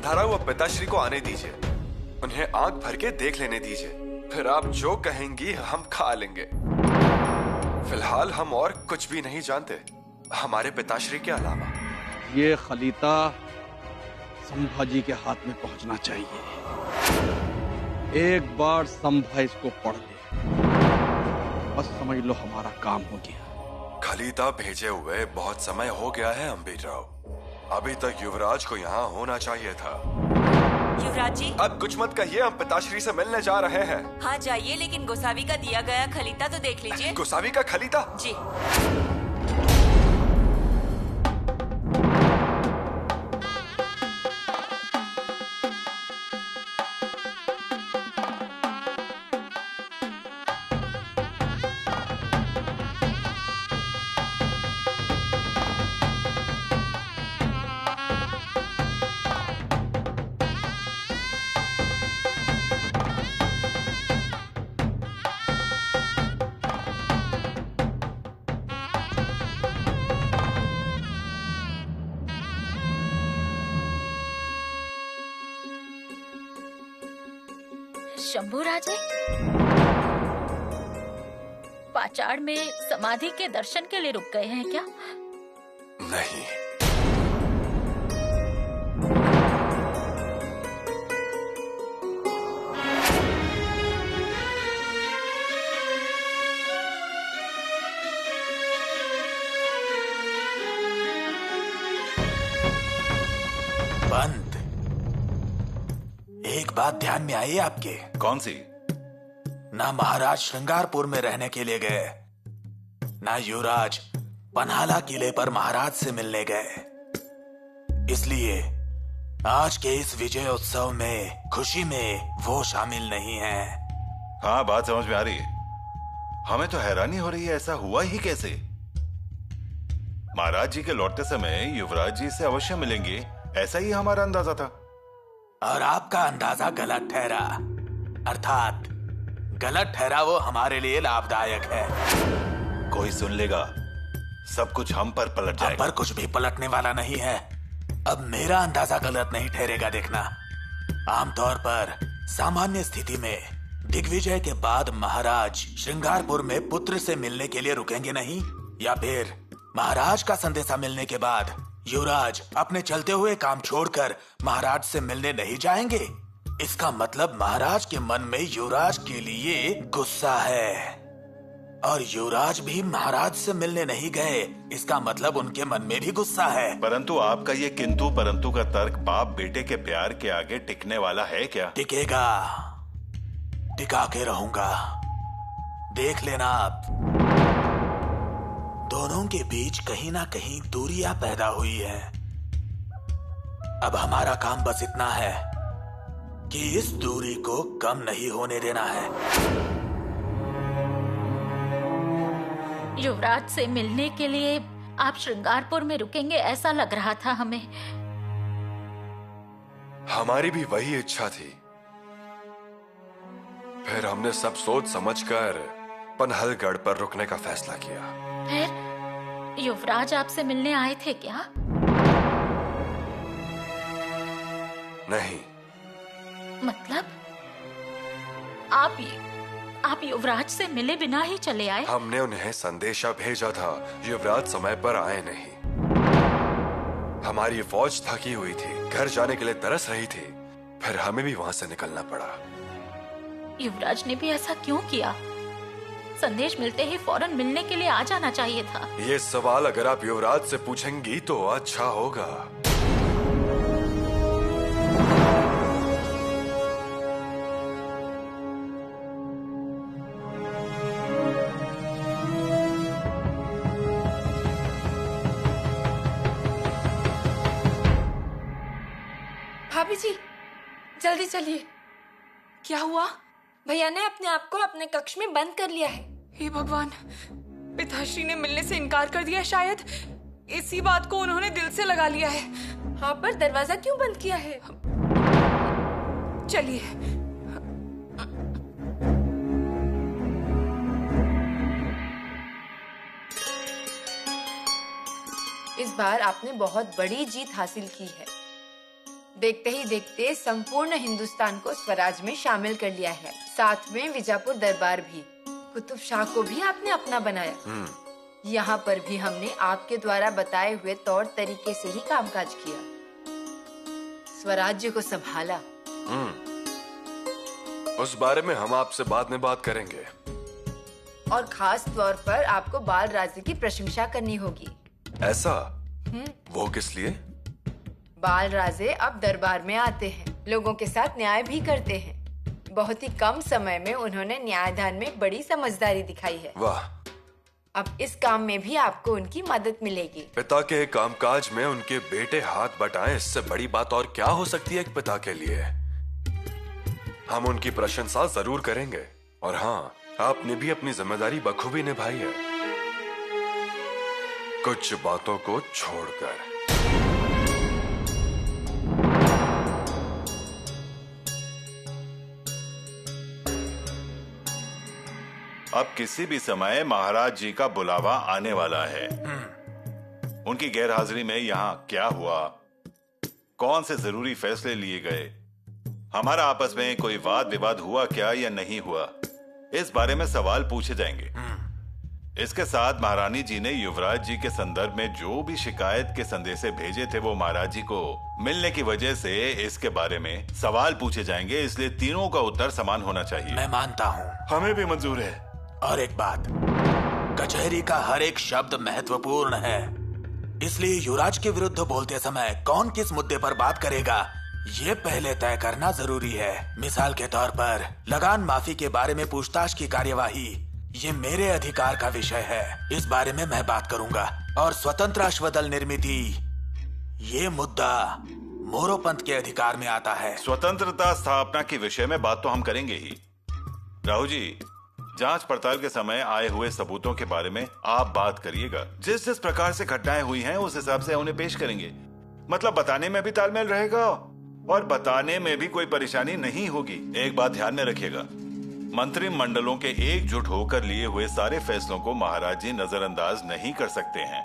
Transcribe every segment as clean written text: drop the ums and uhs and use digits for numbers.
अंधारा हुआ पिताश्री को आने दीजिए, उन्हें आंख भर के देख लेने दीजिए, फिर आप जो कहेंगी हम खा लेंगे। फिलहाल हम और कुछ भी नहीं जानते हमारे पिताश्री के अलावा। ये खलीता संभाजी के हाथ में पहुंचना चाहिए। एक बार संभा इसको पढ़ ले, बस समझ लो हमारा काम हो गया। खलीता भेजे हुए बहुत समय हो गया है अंबीराव, अभी तक युवराज को यहाँ होना चाहिए था। युवराज जी, अब कुछ मत कहिए, हम पिताश्री से मिलने जा रहे हैं। हाँ जाइए, लेकिन गोसावी का दिया गया खलीता तो देख लीजिए। गोसावी का खलीता? जी। शंभूराज पाचाड़ में समाधि के दर्शन के लिए रुक गए हैं क्या? नहीं। बंद। एक बात ध्यान में आई आपके? कौन सी? ना महाराज श्रृंगारपुर में रहने के लिए गए, ना युवराज पन्हाला किले पर महाराज से मिलने गए। इसलिए आज के इस विजय उत्सव में खुशी में वो शामिल नहीं हैं। हाँ, बात समझ में आ रही है। हमें तो हैरानी हो रही है, ऐसा हुआ ही कैसे? महाराज जी के लौटते समय युवराज जी से अवश्य मिलेंगे, ऐसा ही हमारा अंदाजा था। और आपका अंदाजा गलत ठहरा, अर्थात गलत ठहरा वो हमारे लिए लाभदायक है। कोई सुन लेगा, सब कुछ हम पर पलट जाएगा। पर कुछ भी पलटने वाला नहीं है। अब मेरा अंदाजा गलत नहीं ठहरेगा, देखना। आमतौर पर सामान्य स्थिति में दिग्विजय के बाद महाराज श्रृंगारपुर में पुत्र से मिलने के लिए रुकेंगे नहीं, या फिर महाराज का संदेशा मिलने के बाद युवराज अपने चलते हुए काम छोड़कर महाराज से मिलने नहीं जाएंगे। इसका मतलब महाराज के मन में युवराज के लिए गुस्सा है, और युवराज भी महाराज से मिलने नहीं गए, इसका मतलब उनके मन में भी गुस्सा है। परंतु आपका ये किंतु परंतु का तर्क बाप बेटे के प्यार के आगे टिकने वाला है क्या? टिकेगा, टिका के रहूंगा, देख लेना आप। दोनों के बीच कहीं ना कहीं दूरियां पैदा हुई है। अब हमारा काम बस इतना है कि इस दूरी को कम नहीं होने देना है। युवराज से मिलने के लिए आप श्रृंगारपुर में रुकेंगे ऐसा लग रहा था हमें। हमारी भी वही इच्छा थी, फिर हमने सब सोच समझकर पनहलगढ़ पर रुकने का फैसला किया। फिर युवराज आपसे मिलने आए थे क्या? नहीं। मतलब आप युवराज से मिले बिना ही चले आए? हमने उन्हें संदेशा भेजा था, युवराज समय पर आए नहीं। हमारी फौज थकी हुई थी, घर जाने के लिए तरस रही थी, फिर हमें भी वहां से निकलना पड़ा। युवराज ने भी ऐसा क्यों किया? संदेश मिलते ही फौरन मिलने के लिए आ जाना चाहिए था। ये सवाल अगर आप युवराज से पूछेंगी तो अच्छा होगा। भाभी जी, जल्दी चलिए। क्या हुआ? भैया ने अपने आप को अपने कक्ष में बंद कर लिया है। हे भगवान, पिताश्री ने मिलने से इनकार कर दिया। शायद इसी बात को उन्होंने दिल से लगा लिया है। हाँ, पर दरवाजा क्यों बंद किया है? चलिए। इस बार आपने बहुत बड़ी जीत हासिल की है। देखते ही देखते संपूर्ण हिंदुस्तान को स्वराज में शामिल कर लिया है। साथ में विजापुर दरबार भी, कुतुब शाह को भी आपने अपना बनाया। यहाँ पर भी हमने आपके द्वारा बताए हुए तौर तरीके से ही कामकाज किया, स्वराज्य को संभाला। उस बारे में हम आपसे बाद में बात करेंगे। और खास तौर पर आपको बाल राजे की प्रशंसा करनी होगी। ऐसा? वो किस लिए? बाल राजे अब दरबार में आते हैं, लोगों के साथ न्याय भी करते हैं। बहुत ही कम समय में उन्होंने न्यायदान में बड़ी समझदारी दिखाई है। वाह! अब इस काम में भी आपको उनकी मदद मिलेगी। पिता के कामकाज में उनके बेटे हाथ बटाएं, इससे बड़ी बात और क्या हो सकती है एक पिता के लिए। हम उनकी प्रशंसा जरूर करेंगे। और हाँ, आपने भी अपनी जिम्मेदारी बखूबी निभाई है, कुछ बातों को छोड़कर। अब किसी भी समय महाराज जी का बुलावा आने वाला है। उनकी गैरहाजिरी में यहाँ क्या हुआ, कौन से जरूरी फैसले लिए गए, हमारा आपस में कोई वाद विवाद हुआ क्या या नहीं हुआ, इस बारे में सवाल पूछे जाएंगे। इसके साथ महारानी जी ने युवराज जी के संदर्भ में जो भी शिकायत के संदेशे भेजे थे, वो महाराज जी को मिलने की वजह से इसके बारे में सवाल पूछे जाएंगे। इसलिए तीनों का उत्तर समान होना चाहिए। मैं मानता हूँ। हमें भी मंजूर है। और एक बात, कचहरी का हर एक शब्द महत्वपूर्ण है, इसलिए युवराज के विरुद्ध बोलते समय कौन किस मुद्दे पर बात करेगा, ये पहले तय करना जरूरी है। मिसाल के तौर पर लगान माफी के बारे में पूछताछ की कार्यवाही, ये मेरे अधिकार का विषय है, इस बारे में मैं बात करूंगा। और स्वतंत्र अश्वदल निर्मिति, ये मुद्दा मोरोपंत के अधिकार में आता है। स्वतंत्रता स्थापना के विषय में बात तो हम करेंगे ही। राहु जी, जांच पड़ताल के समय आए हुए सबूतों के बारे में आप बात करिएगा। जिस जिस प्रकार से घटनाएं हुई हैं, उस हिसाब से उन्हें पेश करेंगे। मतलब बताने में भी तालमेल रहेगा और बताने में भी कोई परेशानी नहीं होगी। एक बात ध्यान में रखिएगा, मंत्रिमंडलों के एकजुट होकर लिए हुए सारे फैसलों को महाराज जी नजरअंदाज नहीं कर सकते हैं।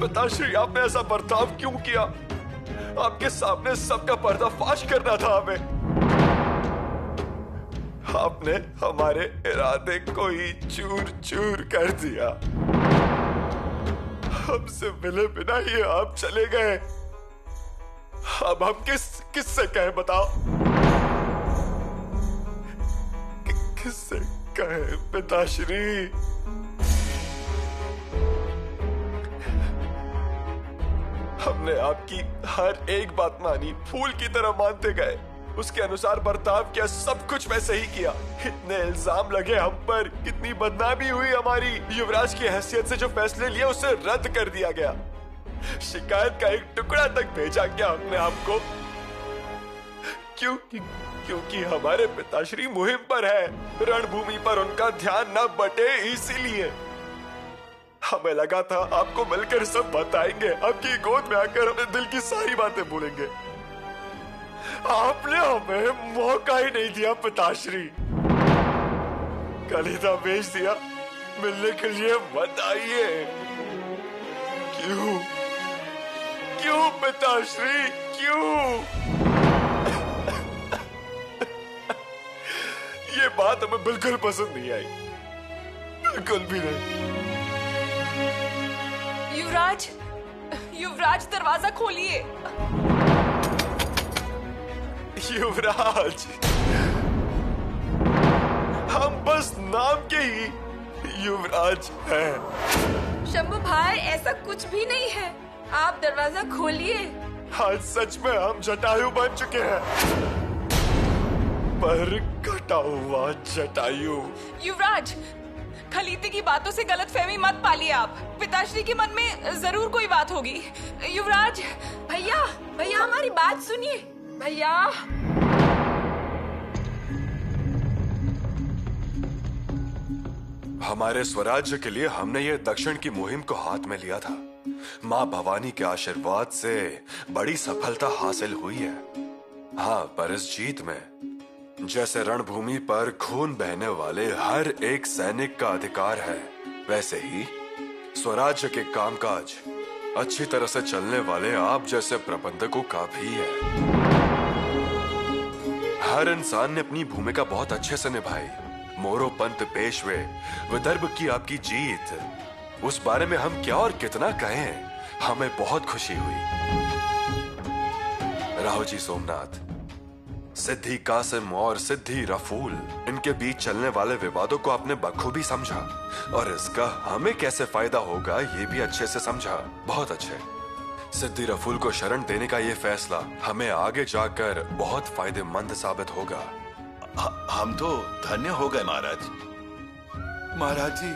पिताश्री, आपने ऐसा बर्ताव क्यों किया? आपके सामने सबका पर्दाफाश करना था हमें। आपने हमारे इरादे को ही चूर चूर कर दिया। हमसे मिले बिना ही आप चले गए। अब हम किससे कहें, बताओ? किससे कहें पिताश्री? हमने आपकी हर एक बात मानी, फूल की तरह मानते गए, उसके अनुसार बर्ताव किया, सब कुछ वैसे ही किया। इतने इल्जाम लगे हम पर, कितनी बदनामी हुई हमारी। युवराज की हैसियत से जो फैसले लिए उसे रद्द कर दिया गया। शिकायत का एक टुकड़ा तक भेजा गया हमने आपको, क्योंकि हमारे पिताश्री मुहिम पर है, रणभूमि पर उनका ध्यान न बटे, इसीलिए हमें लगा था आपको मिलकर सब बताएंगे, आपकी गोद में आकर अपने दिल की सारी बातें बोलेंगे। आपने हमें मौका ही नहीं दिया पिताश्री। खलीता भेज दिया मिलने के लिए मत आइए। क्यों क्यों पिताश्री क्यों? ये बात हमें बिल्कुल पसंद नहीं आई, बिल्कुल भी नहीं। युवराज, युवराज दरवाजा खोलिए। युवराज, हम बस नाम के ही युवराज हैं। शंभू भाई, ऐसा कुछ भी नहीं है, आप दरवाजा खोलिए। आज सच में हम जटायु बन चुके हैं, पर कटा हुआ जटायु। युवराज, खलीते की बातों से गलतफहमी मत पालिए आप। पिताश्री के मन में जरूर कोई बात होगी। युवराज, भैया भैया हमारी बात सुनिए। भैया, हमारे स्वराज्य के लिए हमने ये दक्षिण की मुहिम को हाथ में लिया था। माँ भवानी के आशीर्वाद से बड़ी सफलता हासिल हुई है। हाँ, पर इस जीत में जैसे रणभूमि पर खून बहने वाले हर एक सैनिक का अधिकार है, वैसे ही स्वराज्य के कामकाज अच्छी तरह से चलने वाले आप जैसे प्रबंधकों का भी है। हर इंसान ने अपनी भूमिका बहुत अच्छे से निभाई। मोरोपंत पेशवे, विदर्भ की आपकी जीत, उस बारे में हम क्या और कितना कहें, हमें बहुत खुशी हुई। राहुल जी सोमनाथ, सिद्धि कासिम और सिद्धि रफूल, इनके बीच चलने वाले विवादों को आपने बखूबी समझा और इसका हमें कैसे फायदा होगा ये भी अच्छे से समझा। बहुत अच्छे। सिद्धि रफूल को शरण देने का ये फैसला हमें आगे जाकर बहुत फायदेमंद साबित होगा। हम तो धन्य हो गए महाराज। महाराज जी,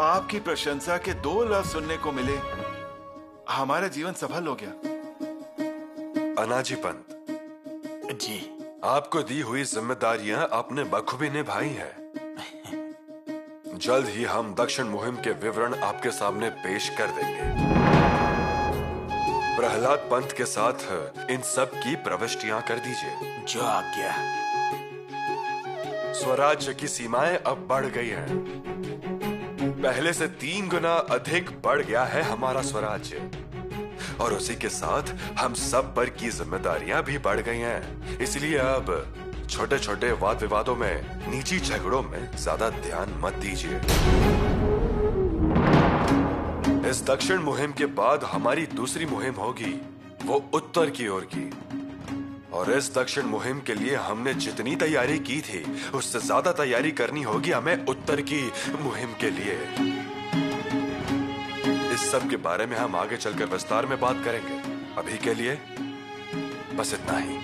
आपकी प्रशंसा के 2 लफ्ज सुनने को मिले, हमारा जीवन सफल हो गया। अनाजी पंत जी, आपको दी हुई जिम्मेदारियां आपने बखूबी निभाई हैं। जल्द ही हम दक्षिण मुहिम के विवरण आपके सामने पेश कर देंगे। प्रहलाद पंत के साथ इन सब की प्रविष्टियां कर दीजिए। जो आज्ञा। स्वराज्य की सीमाएं अब बढ़ गई हैं। पहले से 3 गुना अधिक बढ़ गया है हमारा स्वराज्य, और उसी के साथ हम सब पर की जिम्मेदारियां भी बढ़ गई हैं। इसलिए अब छोटे छोटे वाद विवादों में, निजी झगड़ों में ज्यादा ध्यान मत दीजिए। इस दक्षिण मुहिम के बाद हमारी दूसरी मुहिम होगी, वो उत्तर की ओर की, और इस दक्षिण मुहिम के लिए हमने जितनी तैयारी की थी उससे ज्यादा तैयारी करनी होगी हमें उत्तर की मुहिम के लिए। इस सब के बारे में हम आगे चलकर विस्तार में बात करेंगे। अभी के लिए बस इतना ही।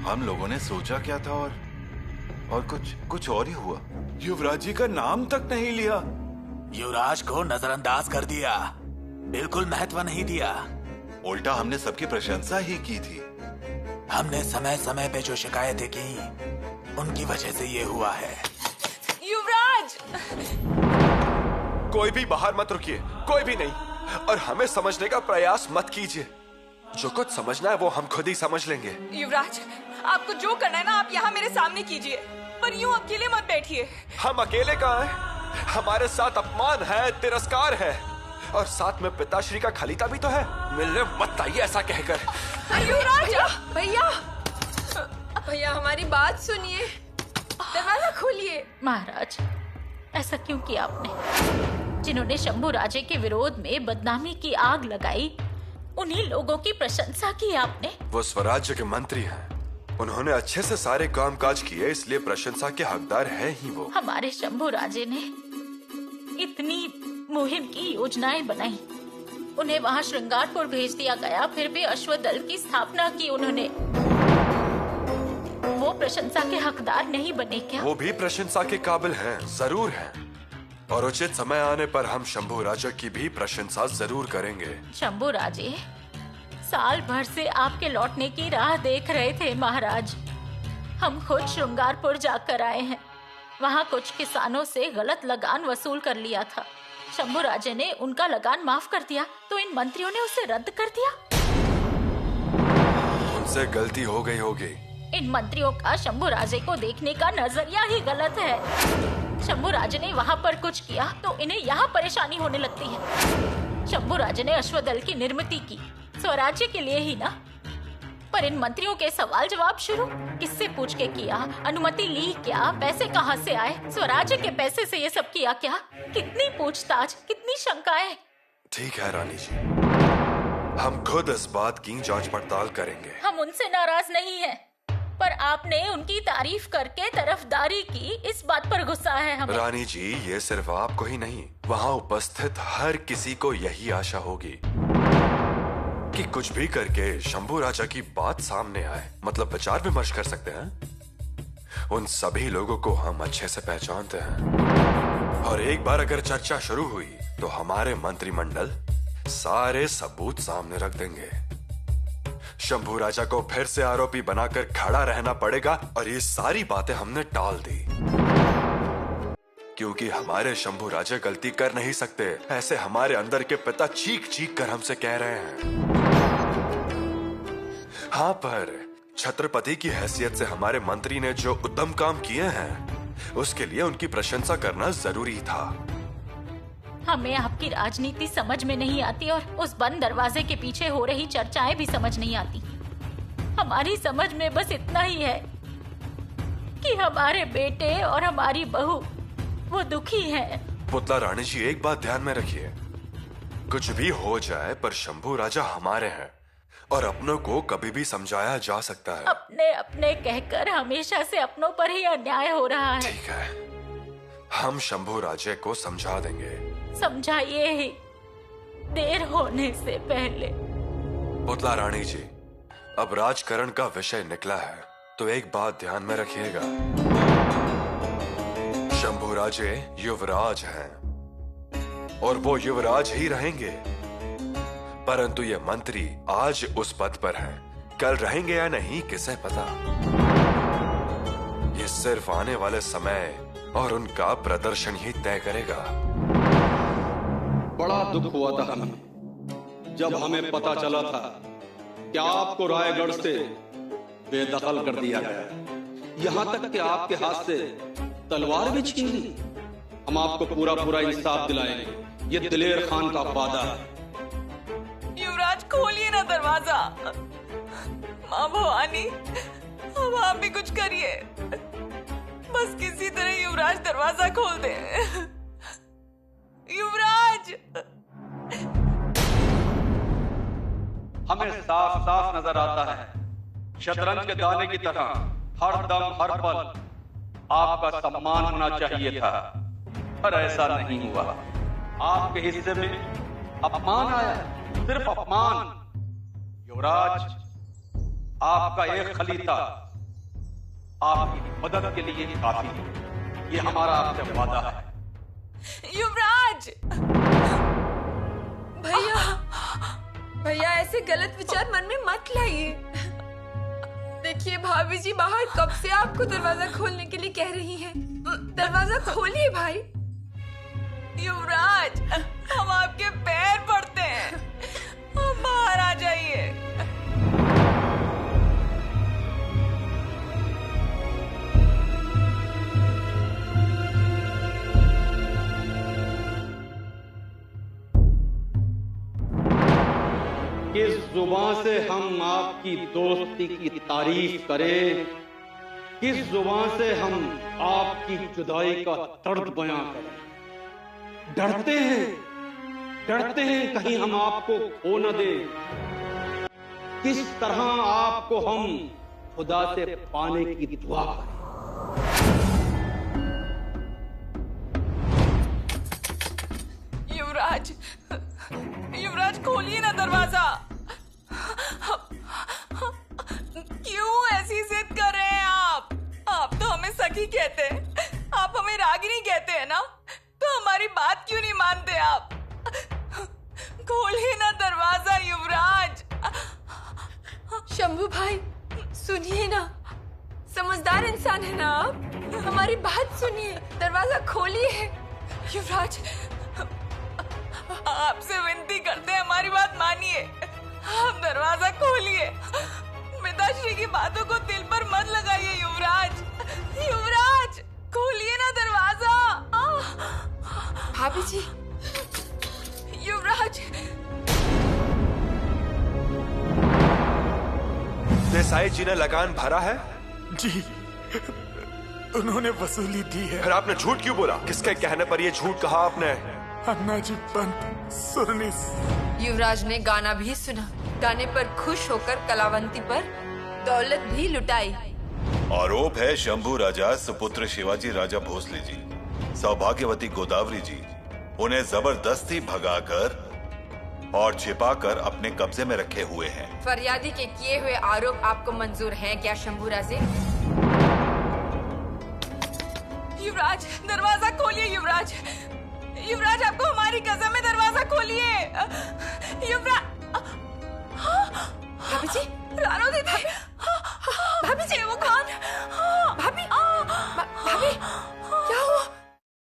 हम लोगों ने सोचा क्या था और कुछ और ही हुआ। युवराज जी का नाम तक नहीं लिया। युवराज को नजरअंदाज कर दिया, बिल्कुल महत्व नहीं दिया। उल्टा हमने सबकी प्रशंसा ही की थी। हमने समय समय पे जो शिकायतें की, उनकी वजह से ये हुआ है। युवराज, कोई भी बाहर मत रुकिए, कोई भी नहीं, और हमें समझने का प्रयास मत कीजिए। जो कुछ समझना है वो हम खुद ही समझ लेंगे। युवराज, आपको जो करना है ना आप यहाँ मेरे सामने कीजिए, पर यूं अकेले मत बैठिए। हम अकेले कहाँ हैं? हमारे साथ अपमान है, तिरस्कार है, और साथ में पिताश्री का खलीता भी तो है। मिलने मत आइए ऐसा कहकर। युवराज, भैया भैया हमारी बात सुनिए, दरवाजा खोलिए। महाराज, ऐसा क्यों किया आपने? जिन्होंने शंभू राजे के विरोध में बदनामी की आग लगाई, उन्हीं लोगों की प्रशंसा की आपने। वो स्वराज्य के मंत्री हैं, उन्होंने अच्छे से सारे कामकाज किए, इसलिए प्रशंसा के हकदार हैं ही वो। हमारे शंभू राजे ने इतनी मुहिम की योजनाएं बनाई, उन्हें वहां श्रृंगारपुर भेज दिया गया, फिर भी अश्वदल की स्थापना की उन्होंने। वो प्रशंसा के हकदार नहीं बने क्या? वो भी प्रशंसा के काबिल हैं, जरूर हैं, और उचित समय आने पर हम शंभू राजा की भी प्रशंसा जरूर करेंगे। शंभू राजे साल भर से आपके लौटने की राह देख रहे थे महाराज। हम खुद श्रृंगारपुर जाकर आए हैं। वहाँ कुछ किसानों से गलत लगान वसूल कर लिया था। शंभू राजे ने उनका लगान माफ कर दिया तो इन मंत्रियों ने उसे रद्द कर दिया। उनसे गलती हो गई होगी। इन मंत्रियों का शंभू राजे को देखने का नजरिया ही गलत है। शंभू राजे ने वहाँ पर कुछ किया तो इन्हें यहाँ परेशानी होने लगती है। शंभू राजे ने अश्वदल की निर्मित की स्वराज्य के लिए ही ना, पर इन मंत्रियों के सवाल जवाब शुरू किससे पूछ के किया, अनुमति ली क्या, पैसे कहाँ से आए, स्वराज्य के पैसे से ये सब किया क्या? कितनी पूछताछ, कितनी शंकाएं। ठीक है रानी जी, हम खुद इस बात की जांच पड़ताल करेंगे। हम उनसे नाराज नहीं हैं, पर आपने उनकी तारीफ करके तरफदारी की, इस बात पर गुस्सा है हमें। रानी जी, ये सिर्फ आपको ही नहीं, वहाँ उपस्थित हर किसी को यही आशा होगी कि कुछ भी करके शंभू राजा की बात सामने आए, मतलब विचार विमर्श कर सकते हैं। उन सभी लोगों को हम अच्छे से पहचानते हैं और एक बार अगर चर्चा शुरू हुई तो हमारे मंत्रिमंडल सारे सबूत सामने रख देंगे। शंभू राजा को फिर से आरोपी बनाकर खड़ा रहना पड़ेगा और ये सारी बातें हमने टाल दी क्योंकि हमारे शंभू राजा गलती कर नहीं सकते, ऐसे हमारे अंदर के पिता चीख चीख कर हमसे कह रहे हैं। हाँ, पर छत्रपति की हैसियत से हमारे मंत्री ने जो उत्तम काम किए हैं उसके लिए उनकी प्रशंसा करना जरूरी था। हमें आपकी राजनीति समझ में नहीं आती और उस बंद दरवाजे के पीछे हो रही चर्चाएं भी समझ नहीं आती। हमारी समझ में बस इतना ही है कि हमारे बेटे और हमारी बहू वो दुखी हैं। पुतला रानी जी, एक बात ध्यान में रखिए, कुछ भी हो जाए पर शंभू राजा हमारे हैं और अपनों को कभी भी समझाया जा सकता है। अपने अपने कहकर हमेशा से अपनों पर ही अन्याय हो रहा है। ठीक है, हम शंभू राजे को समझा देंगे। समझाइए ही, देर होने से पहले। पुतला रानी जी, अब राजकरण का विषय निकला है तो एक बात ध्यान में रखिएगा, शंभू राजे युवराज हैं और वो युवराज ही रहेंगे, परंतु ये मंत्री आज उस पद पर हैं, कल रहेंगे या नहीं किसे पता। ये सिर्फ आने वाले समय और उनका प्रदर्शन ही तय करेगा। बड़ा दुख हुआ था हमें जब हमें पता चला था कि आपको रायगढ़ से बेदखल कर दिया गया, यहाँ तक कि आपके हाथ से तलवार भी छीन ली। हम आपको पूरा पूरा इंसाफ दिलाएंगे, ये दिलेर खान का वादा है। युवराज, खोलिए ना दरवाजा। माँ भवानी, अब आप भी कुछ करिए, बस किसी तरह युवराज दरवाजा खोल दे। युवराज! हमें साफ साफ नजर आता है, शतरंज के दाने की तरह हर दम हर पल आपका सम्मान होना चाहिए था, पर ऐसा नहीं हुआ। आपके हिस्से में अपमान आया, सिर्फ अपमान। युवराज, आपका एक खलीता आपकी मदद के लिए काफी है, ये हमारा आपसे वादा है। युवराज! भैया ऐसे गलत विचार मन में मत लाइए। देखिए भाभी जी बाहर कब से आपको दरवाजा खोलने के लिए कह रही हैं। दरवाजा खोलिए भाई। युवराज, हम आपके पैर पड़ते हैं, आप बाहर आ जाइए। किस जुबान से हम आपकी दोस्ती की तारीफ करें, किस जुबान से हम आपकी जुदाई का दर्द बयां करें। डरते हैं कहीं हम आपको खो न दे। किस तरह आपको हम खुदा से पाने की दुआ करें। युवराज खोलिए ना दरवाजा। क्यों ऐसी जिद कर रहे हैं आप तो हमें सखी कहते हैं, आप हमें रागिनी कहते हैं ना, तो हमारी बात क्यों नहीं मानते आप? खोलिए ना दरवाजा युवराज। शंभू भाई सुनिए ना, समझदार इंसान है ना आप। हमारी बात सुनिए, दरवाजा खोलिए। युवराज, आपसे विनती करते हैं, हमारी बात मानिए। आप दरवाजा खोलिए। पिताश्री की बातों को दिल पर मत लगाइए युवराज। युवराज, खोलिए ना दरवाजा। भाभी जी, युवराज। देसाई जी ने लगान भरा है? जी, उन्होंने वसूली दी है। फिर आपने झूठ क्यों बोला? किसके कहने पर ये झूठ कहा आपने? अन्ना जी पंत सुरनीस। युवराज ने गाना भी सुना, गाने पर खुश होकर कलावंती पर दौलत भी लुटाई। आरोप है शंभू राजा सुपुत्र शिवाजी राजा भोसले जी, सौभाग्यवती गोदावरी जी उन्हें जबरदस्ती भगाकर और छिपाकर अपने कब्जे में रखे हुए हैं। फरियादी के किए हुए आरोप आपको मंजूर हैं क्या शंभू राजे? युवराज, दरवाजा खोलिए युवराज। युवराज, आपको हमारी कसम है, दरवाजा खोलिए। युवराज। भाभी जी, रानो दीदी।